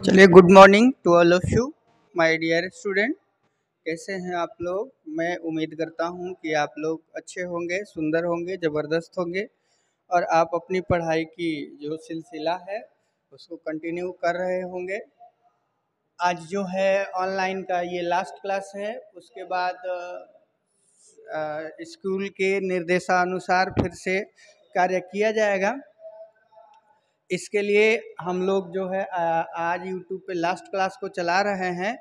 चलिए, good morning to all of you my dear student. कैसे हैं आप लोग? मैं उम्मीद करता हूं कि आप लोग अच्छे होंगे, सुंदर होंगे, ज़बरदस्त होंगे और आप अपनी पढ़ाई की जो सिलसिला है उसको कंटिन्यू कर रहे होंगे। आज जो है ऑनलाइन का ये लास्ट क्लास है। उसके बाद स्कूल के निर्देशानुसार फिर से कार्य किया जाएगा। इसके लिए हम लोग जो है आज यूट्यूब पे लास्ट क्लास को चला रहे हैं।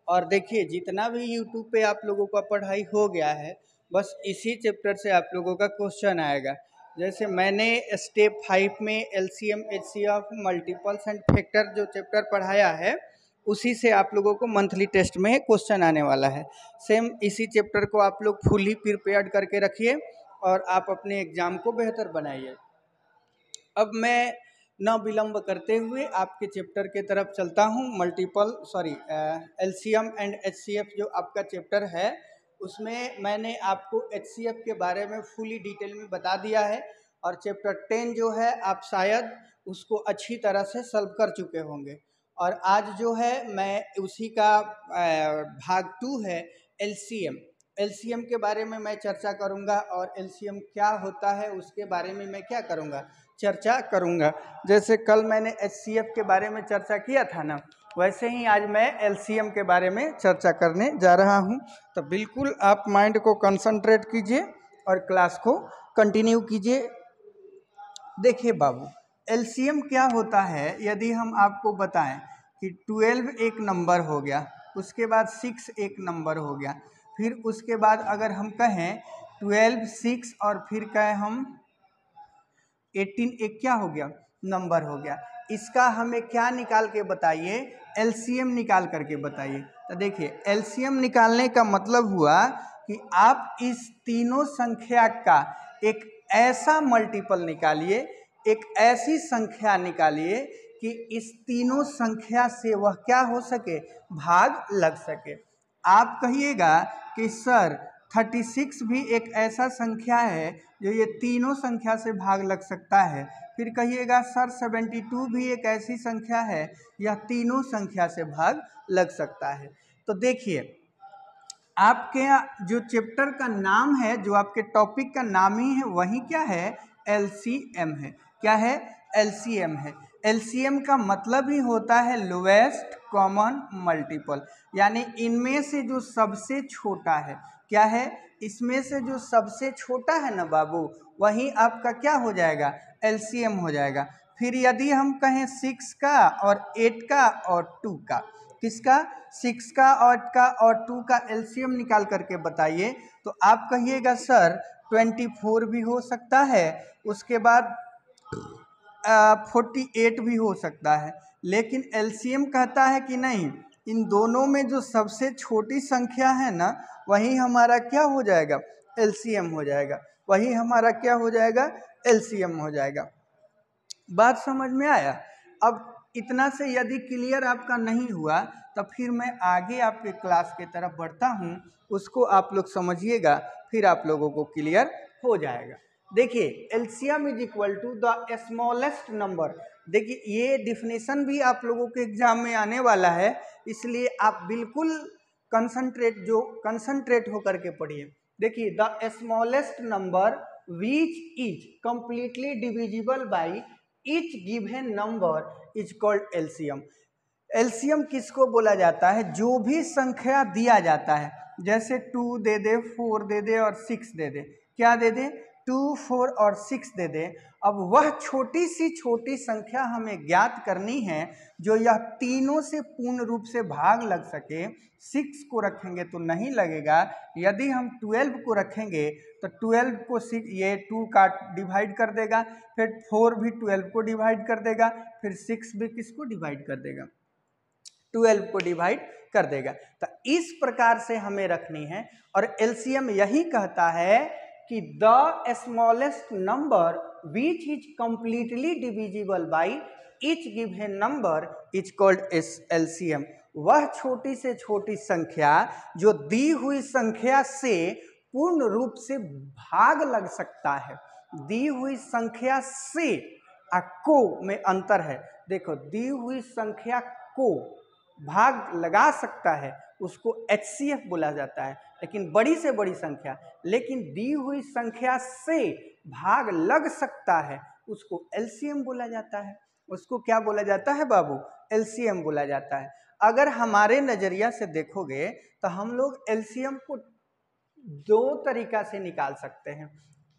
और देखिए, जितना भी यूट्यूब पे आप लोगों का पढ़ाई हो गया है, बस इसी चैप्टर से आप लोगों का क्वेश्चन आएगा। जैसे मैंने स्टेप 5 में LCM HCF multiples and factor जो चैप्टर पढ़ाया है, उसी से आप लोगों को मंथली टेस्ट में क्वेश्चन आने वाला है। सेम इसी चैप्टर को आप लोग फुली प्रिपेयर्ड करके रखिए और आप अपने एग्ज़ाम को बेहतर बनाइए। अब मैं न विलंब करते हुए आपके चैप्टर के तरफ चलता हूँ। एलसीएम एंड एचसीएफ जो आपका चैप्टर है, उसमें मैंने आपको एचसीएफ के बारे में फुली डिटेल में बता दिया है। और चैप्टर 10 जो है आप शायद उसको अच्छी तरह से सॉल्व कर चुके होंगे। और आज जो है मैं उसी का भाग 2 है एलसीएम। एलसीएम के बारे में मैं चर्चा करूंगा और एलसीएम क्या होता है उसके बारे में मैं क्या करूंगा, चर्चा करूंगा। जैसे कल मैंने एचसीएफ के बारे में चर्चा किया था ना, वैसे ही आज मैं एलसीएम के बारे में चर्चा करने जा रहा हूं। तो बिल्कुल आप माइंड को कंसंट्रेट कीजिए और क्लास को कंटिन्यू कीजिए। देखिए बाबू, एलसीएम क्या होता है यदि हम आपको बताएं कि 12 एक नंबर हो गया, उसके बाद 6 एक नंबर हो गया, फिर उसके बाद अगर हम कहें 12, 6 और फिर कहें हम 18 एक क्या हो गया, नंबर हो गया। इसका हमें क्या निकाल के बताइए, एलसीएम निकाल करके बताइए। तो देखिए, एलसीएम निकालने का मतलब हुआ कि आप इस तीनों संख्या का एक ऐसा मल्टीपल निकालिए, एक ऐसी संख्या निकालिए कि इस तीनों संख्या से वह क्या हो सके, भाग लग सके। आप कहिएगा कि सर 36 भी एक ऐसा संख्या है जो ये तीनों संख्या से भाग लग सकता है। फिर कहिएगा सर 72 भी एक ऐसी संख्या है, यह तीनों संख्या से भाग लग सकता है। तो देखिए, आपके जो चैप्टर का नाम है, जो आपके टॉपिक का नाम ही है, वही क्या है, एलसीएम है। क्या है, एलसीएम है। एलसीएम का मतलब ही होता है लोएस्ट कॉमन मल्टीपल, यानी इनमें से जो सबसे छोटा है। क्या है, इसमें से जो सबसे छोटा है ना बाबू, वही आपका क्या हो जाएगा, एलसीएम हो जाएगा। फिर यदि हम कहें 6 का और 8 का और 2 का, किसका, 6 का, 8 का और 2 का एलसीएम निकाल करके बताइए। तो आप कहिएगा सर 24 भी हो सकता है, उसके बाद 48 भी हो सकता है। लेकिन एलसीएम कहता है कि नहीं, इन दोनों में जो सबसे छोटी संख्या है ना, वही हमारा क्या हो जाएगा, एलसीएम हो जाएगा। वही हमारा क्या हो जाएगा, एलसीएम हो जाएगा। बात समझ में आया? अब इतना से यदि क्लियर आपका नहीं हुआ, तो फिर मैं आगे आपके क्लास के तरफ बढ़ता हूँ, उसको आप लोग समझिएगा, फिर आप लोगों को क्लियर हो जाएगा। देखिए, LCM is equal to the smallest number. देखिए, ये डिफिनेशन भी आप लोगों के एग्जाम में आने वाला है, इसलिए आप बिल्कुल कंसंट्रेट होकर के पढ़िए। देखिए, the smallest number which is completely divisible by each given number is called LCM. LCM किसको बोला जाता है, जो भी संख्या दिया जाता है, जैसे 2 दे दे, 4 दे दे और 6 दे दे। क्या दे दे, 2, 4 और 6 दे दे। अब वह छोटी सी छोटी संख्या हमें ज्ञात करनी है जो यह तीनों से पूर्ण रूप से भाग लग सके। 6 को रखेंगे तो नहीं लगेगा, यदि हम 12 को रखेंगे तो 12 को 6 ये 2 का डिवाइड कर देगा, फिर 4 भी 12 को डिवाइड कर देगा, फिर 6 भी किसको डिवाइड कर देगा, 12 को डिवाइड कर देगा। तो इस प्रकार से हमें रखनी है। और एलसीएम यही कहता है कि the smallest number which is completely divisible by each given number is called LCM. वह छोटी से छोटी संख्या जो दी हुई संख्या से पूर्ण रूप से भाग लग सकता है। दी हुई संख्या से को में अंतर है। देखो, दी हुई संख्या को भाग लगा सकता है उसको HCF बोला जाता है। लेकिन बड़ी से बड़ी संख्या, लेकिन दी हुई संख्या से भाग लग सकता है उसको LCM बोला जाता है। उसको क्या बोला जाता है बाबू? LCM बोला जाता है। अगर हमारे नजरिया से देखोगे तो हम लोग LCM को दो तरीका से निकाल सकते हैं।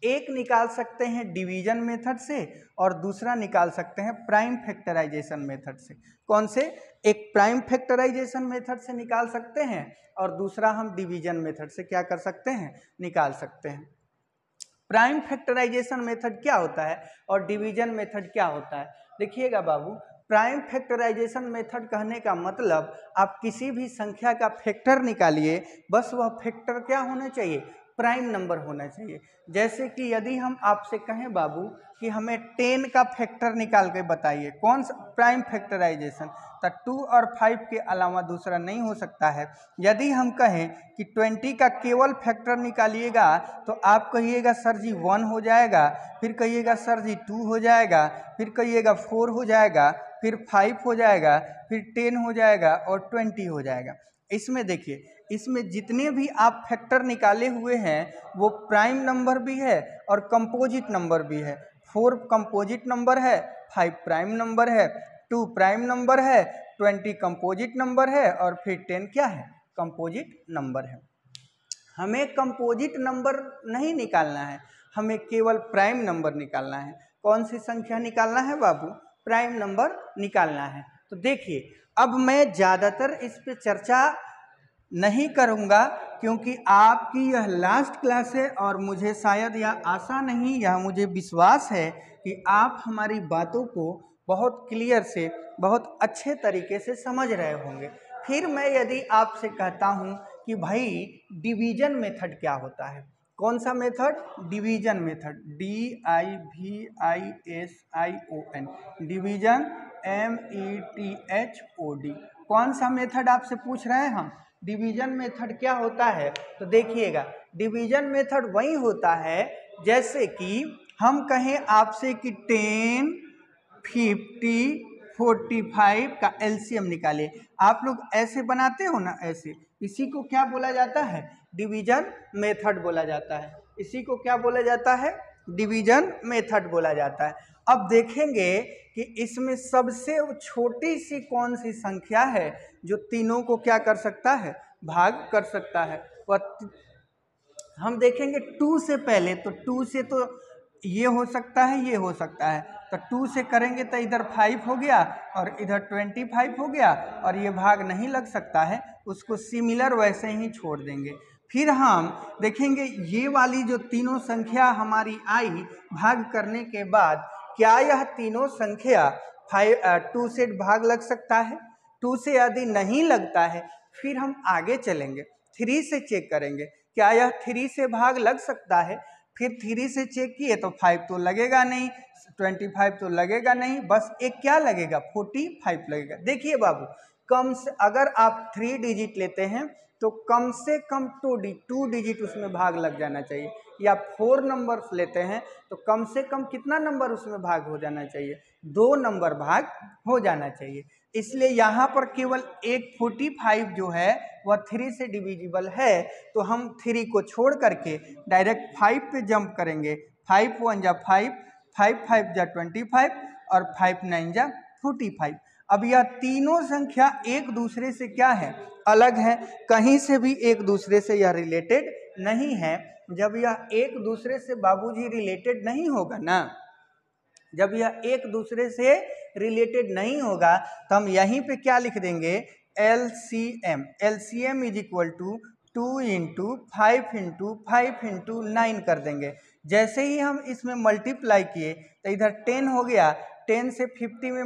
एक निकाल सकते हैं डिवीजन मेथड से और दूसरा निकाल सकते हैं प्राइम फैक्टराइजेशन मेथड से। कौन से? एक प्राइम फैक्टराइजेशन मेथड से निकाल सकते हैं और दूसरा हम डिवीजन मेथड से क्या कर सकते हैं? निकाल सकते हैं। प्राइम फैक्टराइजेशन मेथड क्या होता है और डिवीजन मेथड क्या होता है? देखिएगा बाबू, प्राइम फैक्टराइजेशन मेथड कहने का मतलब आप किसी भी संख्या का फैक्टर निकालिए, बस वह फैक्टर क्या होना चाहिए? प्राइम नंबर होना चाहिए। जैसे कि यदि हम आपसे कहें बाबू कि हमें 10 का फैक्टर निकाल के बताइए, कौन सा प्राइम फैक्टराइजेशन, तो 2 और 5 के अलावा दूसरा नहीं हो सकता है। यदि हम कहें कि 20 का केवल फैक्टर निकालिएगा तो आप कहिएगा सर जी 1 हो जाएगा, फिर कहिएगा सर जी 2 हो जाएगा, फिर कहिएगा 4 हो जाएगा, फिर 5 हो जाएगा, फिर 10 हो जाएगा और 20 हो जाएगा। इसमें देखिए, इसमें जितने भी आप फैक्टर निकाले हुए हैं वो प्राइम नंबर भी है और कंपोजिट नंबर भी है। 4 कंपोजिट नंबर है, 5 प्राइम नंबर है, 2 प्राइम नंबर है, 20 कंपोजिट नंबर है और फिर 10 क्या है? कंपोजिट नंबर है। हमें कंपोजिट नंबर नहीं निकालना है, हमें केवल प्राइम नंबर निकालना है। कौन सी संख्या निकालना है बाबू? प्राइम नंबर निकालना है। तो देखिए, अब मैं ज़्यादातर इस पे चर्चा नहीं करूँगा क्योंकि आपकी यह लास्ट क्लास है और मुझे शायद यह आशा नहीं, यह मुझे विश्वास है कि आप हमारी बातों को बहुत क्लियर से, बहुत अच्छे तरीके से समझ रहे होंगे। फिर मैं यदि आपसे कहता हूँ कि भाई डिवीजन मेथड क्या होता है? कौन सा method? Division method, DIVISION, division METHOD। कौन सा मेथड आपसे पूछ रहे हैं हम? डिवीजन मेथड क्या होता है? तो देखिएगा, डिवीजन मेथड वही होता है जैसे कि हम कहें आपसे कि 10, 50, 45 का LCM निकालिए। आप लोग ऐसे बनाते हो ना, ऐसे, इसी को क्या बोला जाता है? डिवीजन मेथड बोला जाता है। इसी को क्या बोला जाता है? डिवीजन मेथड बोला जाता है। अब देखेंगे कि इसमें सबसे छोटी सी कौन सी संख्या है जो तीनों को क्या कर सकता है? भाग कर सकता है। वह हम देखेंगे 2 से पहले, तो 2 से तो ये हो सकता है, ये हो सकता है, तो 2 से करेंगे तो इधर 5 हो गया और इधर 25 हो गया और ये भाग नहीं लग सकता है, उसको सिमिलर वैसे ही छोड़ देंगे। फिर हम देखेंगे ये वाली जो तीनों संख्या हमारी आई भाग करने के बाद, क्या यह तीनों संख्या 2 से भाग लग सकता है? 2 से यदि नहीं लगता है फिर हम आगे चलेंगे, 3 से चेक करेंगे, क्या यह 3 से भाग लग सकता है? फिर 3 से चेक किए तो 5 तो लगेगा नहीं, 25 तो लगेगा नहीं, बस एक क्या लगेगा? 45 लगेगा। देखिए बाबू, कम से अगर आप 3 डिजिट लेते हैं तो कम से कम 2 डिजिट उसमें भाग लग जाना चाहिए, या 4 नंबर्स लेते हैं तो कम से कम कितना नंबर उसमें भाग हो जाना चाहिए? 2 नंबर भाग हो जाना चाहिए। इसलिए यहाँ पर केवल एक 45 जो है वह 3 से डिविजिबल है, तो हम 3 को छोड़ करके डायरेक्ट 5 पे जंप करेंगे। 5 1 जा 5, 5 5 जा 25 और 5 9 जा 45। अब यह तीनों संख्या एक दूसरे से क्या है? अलग है, कहीं से भी एक दूसरे से यह रिलेटेड नहीं है। जब यह एक दूसरे से बाबूजी रिलेटेड नहीं होगा ना, जब यह एक दूसरे से रिलेटेड नहीं होगा तो हम यहीं पे क्या लिख देंगे? LCM। LCM is equal to 2 into 5 into 5 into 9 कर देंगे। जैसे ही हम इसमें मल्टीप्लाई किए तो इधर 10 हो गया, 10 से 50 में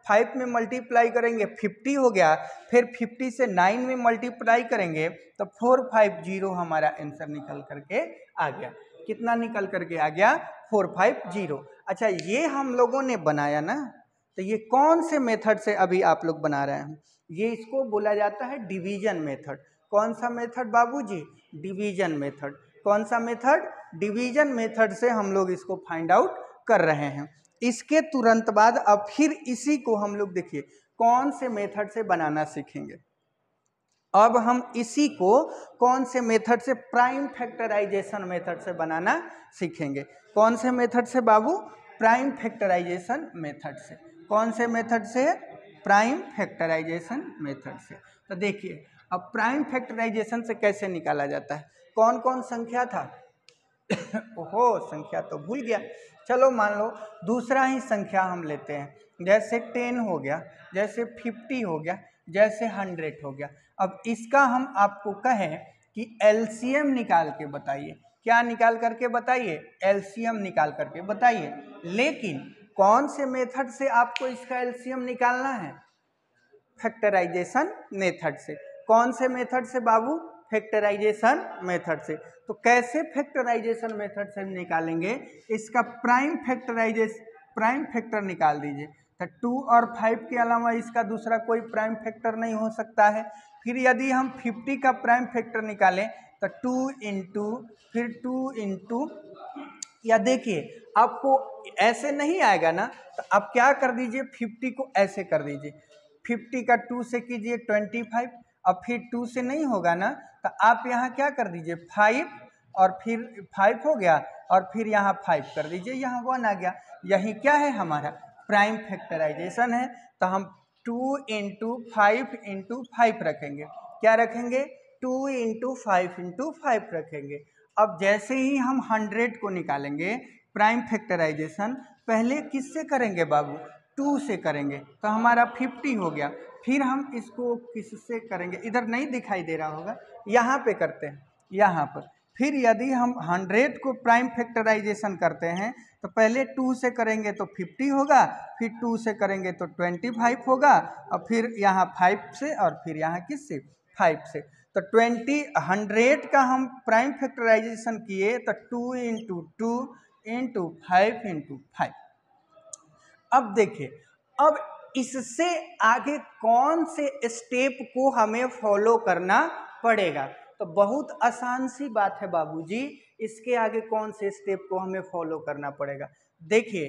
5 में मल्टीप्लाई करेंगे 50 हो गया, फिर 50 से 9 में मल्टीप्लाई करेंगे तो 450 हमारा आंसर निकल करके आ गया। कितना निकल करके आ गया? 450। अच्छा, ये हम लोगों ने बनाया ना, तो ये कौन से मेथड से अभी आप लोग बना रहे हैं? ये इसको बोला जाता है डिवीजन मेथड। कौन सा मेथड बाबूजी? Division method. कौन सा मेथड? डिवीजन मेथड से हम लोग इसको फाइंड आउट कर रहे हैं। इसके तुरंत बाद अब फिर इसी को हम लोग देखिए कौन से मेथड से बनाना सीखेंगे। अब हम इसी को कौन से मेथड से, प्राइम फैक्टराइजेशन मेथड से बनाना सीखेंगे। कौन से मेथड से बाबू, प्राइम फैक्टराइजेशन मेथड से। कौन से मेथड से, प्राइम फैक्टराइजेशन मेथड से। तो देखिए अब प्राइम फैक्टराइजेशन से कैसे निकाला जाता है। कौन कौन संख्या था ओहो संख्या तो भूल गया। चलो मान लो दूसरा ही संख्या हम लेते हैं, जैसे 10 हो गया, जैसे 50 हो गया, जैसे 100 हो गया। अब इसका हम आपको कहें कि एलसीएम निकाल के बताइए। क्या निकाल करके बताइए, एलसीएम निकाल करके बताइए। लेकिन कौन से मेथड से आपको इसका एलसीएम निकालना है, फैक्टराइजेशन मेथड से। कौन से मेथड से बाबू, फैक्टराइजेशन मेथड से। तो कैसे फैक्टराइजेशन मेथड से निकालेंगे, इसका प्राइम फैक्टर निकाल दीजिए। तो 2 और 5 के अलावा इसका दूसरा कोई प्राइम फैक्टर नहीं हो सकता है। फिर यदि हम 50 का प्राइम फैक्टर निकालें तो 2 इंटू, फिर 2 इंटू, या देखिए आपको ऐसे नहीं आएगा ना, तो आप क्या कर दीजिए, 50 को ऐसे कर दीजिए, 50 का 2 से कीजिए 25, अब फिर 2 से नहीं होगा ना, तो आप यहाँ क्या कर दीजिए 5, और फिर 5 हो गया, और फिर यहाँ 5 कर दीजिए, यहाँ 1 आ गया। यही क्या है, हमारा प्राइम फैक्टराइजेशन है। तो हम 2 इंटू 5 इंटू 5 रखेंगे। क्या रखेंगे, 2 इंटू 5 इंटू 5 रखेंगे। अब जैसे ही हम 100 को निकालेंगे प्राइम फैक्टराइजेशन, पहले किससे करेंगे बाबू, 2 से करेंगे, तो हमारा 50 हो गया। फिर हम इसको किससे करेंगे, इधर नहीं दिखाई दे रहा होगा, यहाँ पे करते हैं, यहाँ पर। फिर यदि हम 100 को प्राइम फैक्टराइजेशन करते हैं तो पहले 2 से करेंगे तो 50 होगा, फिर 2 से करेंगे तो 25 होगा, और फिर यहाँ 5 से, और फिर यहाँ किससे, 5 से। तो 100 का हम प्राइम फैक्टराइजेशन किए तो 2 इंटू 2 इंटू 5 इंटू 5। अब देखिए, अब इससे आगे कौन से स्टेप को हमें फॉलो करना पड़ेगा। तो बहुत आसान सी बात है बाबूजी, इसके आगे कौन से स्टेप को हमें फॉलो करना पड़ेगा। देखिए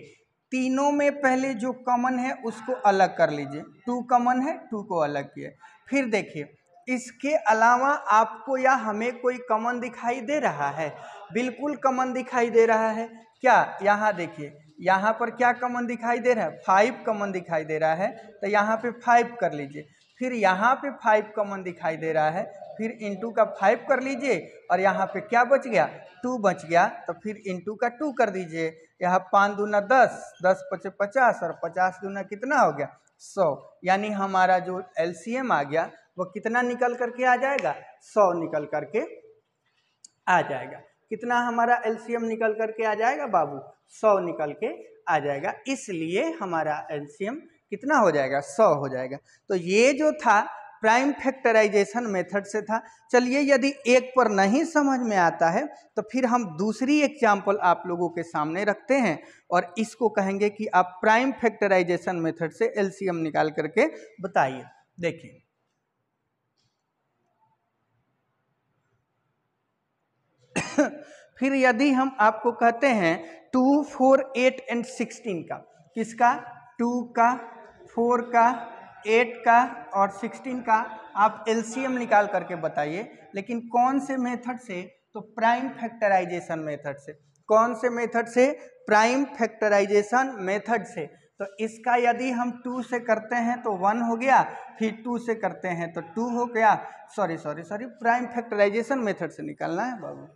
तीनों में पहले जो कॉमन है उसको अलग कर लीजिए, 2 कॉमन है, 2 को अलग किए। फिर देखिए इसके अलावा आपको या हमें कोई कॉमन दिखाई दे रहा है, बिल्कुल कॉमन दिखाई दे रहा है। क्या, यहाँ देखिए यहाँ पर क्या कॉमन दिखाई दे रहा है, 5 कॉमन दिखाई दे रहा है, तो यहाँ पे 5 कर लीजिए। फिर यहाँ पे 5 कॉमन दिखाई दे रहा है, फिर इंटू का 5 कर लीजिए, और यहाँ पे क्या बच गया, 2 बच गया, तो फिर इंटू का 2 कर दीजिए। यहाँ 5 दूना 10, 10 पचे 50, और 50 दूना कितना हो गया, 100। यानी हमारा जो एलसीएम आ गया वो कितना निकल करके आ जाएगा, 100 निकल करके आ जाएगा। कितना हमारा एलसीएम निकल करके आ जाएगा बाबू, 100 निकल के आ जाएगा। इसलिए हमारा एलसीएम कितना हो जाएगा, 100 हो जाएगा। तो ये जो था प्राइम फैक्टराइजेशन मेथड से था। चलिए यदि एक पर नहीं समझ में आता है तो फिर हम दूसरी एग्जाम्पल आप लोगों के सामने रखते हैं, और इसको कहेंगे कि आप प्राइम फैक्टराइजेशन मेथड से एलसीएम निकाल करके बताइए। देखिए फिर यदि हम आपको कहते हैं 2, 4, 8 एंड 16 का, किसका, 2 का, 4 का, 8 का और 16 का आप एलसीएम निकाल करके बताइए। लेकिन कौन से मेथड से, तो प्राइम फैक्टराइजेशन मेथड से। कौन से मेथड से, प्राइम फैक्टराइजेशन मेथड से। तो इसका यदि हम 2 से करते हैं तो 1 हो गया, फिर 2 से करते हैं तो 2 हो गया। सॉरी प्राइम फैक्टराइजेशन मेथड से निकालना है बाबू,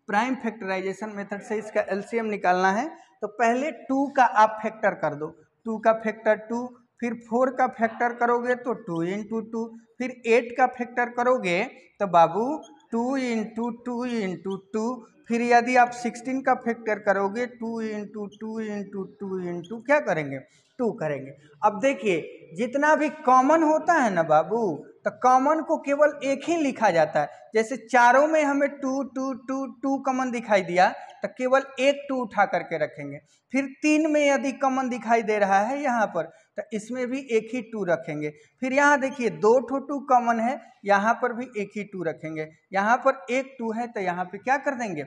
प्राइम फैक्टराइजेशन मेथड से इसका एलसीएम निकालना है। तो पहले 2 का आप फैक्टर कर दो, 2 का फैक्टर 2, फिर 4 का फैक्टर करोगे तो 2 इंटू 2, फिर 8 का फैक्टर करोगे तो बाबू 2 इंटू 2 इंटू 2, फिर यदि आप 16 का फैक्टर करोगे 2 इंटू 2 इंटू 2 इंटू क्या करेंगे, 2 करेंगे। अब देखिए जितना भी कॉमन होता है ना बाबू, तो कॉमन को केवल एक ही लिखा जाता है। जैसे चारों में हमें 2 2 2 2 कॉमन दिखाई दिया तो केवल एक 2 उठा करके रखेंगे। फिर 3 में यदि कॉमन दिखाई दे रहा है यहाँ पर, तो इसमें भी एक ही 2 रखेंगे। फिर यहाँ देखिए 2 2 कॉमन है, यहाँ पर भी एक ही 2 रखेंगे। यहाँ पर एक 2 है तो यहाँ पे क्या कर देंगे,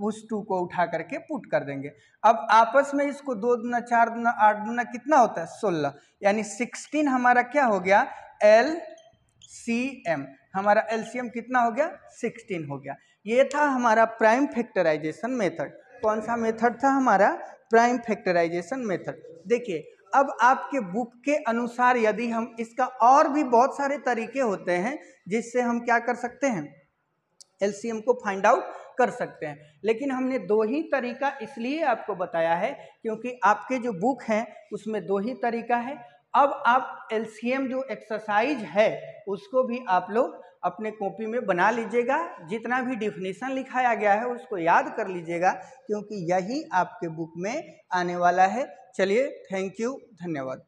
उस 2 को उठा करके पुट कर देंगे। अब आपस में इसको 2 दूना 4 दूना 8 दूना कितना होता है 16, यानी 16 हमारा क्या हो गया LCM, हमारा LCM कितना हो गया 16 हो गया। ये था हमारा प्राइम फैक्टराइजेशन मेथड। कौन सा मेथड था हमारा प्राइम फैक्टराइजेशन मेथड। देखिए अब आपके बुक के अनुसार यदि हम इसका और भी बहुत सारे तरीके होते हैं जिससे हम क्या कर सकते हैं LCM को फाइंड आउट कर सकते हैं, लेकिन हमने 2 ही तरीका इसलिए आपको बताया है क्योंकि आपके जो बुक हैं उसमें 2 ही तरीका है। अब आप LCM जो एक्सरसाइज है उसको भी आप लोग अपने कॉपी में बना लीजिएगा, जितना भी डिफिनीशन लिखाया गया है उसको याद कर लीजिएगा क्योंकि यही आपके बुक में आने वाला है। चलिए थैंक यू, धन्यवाद।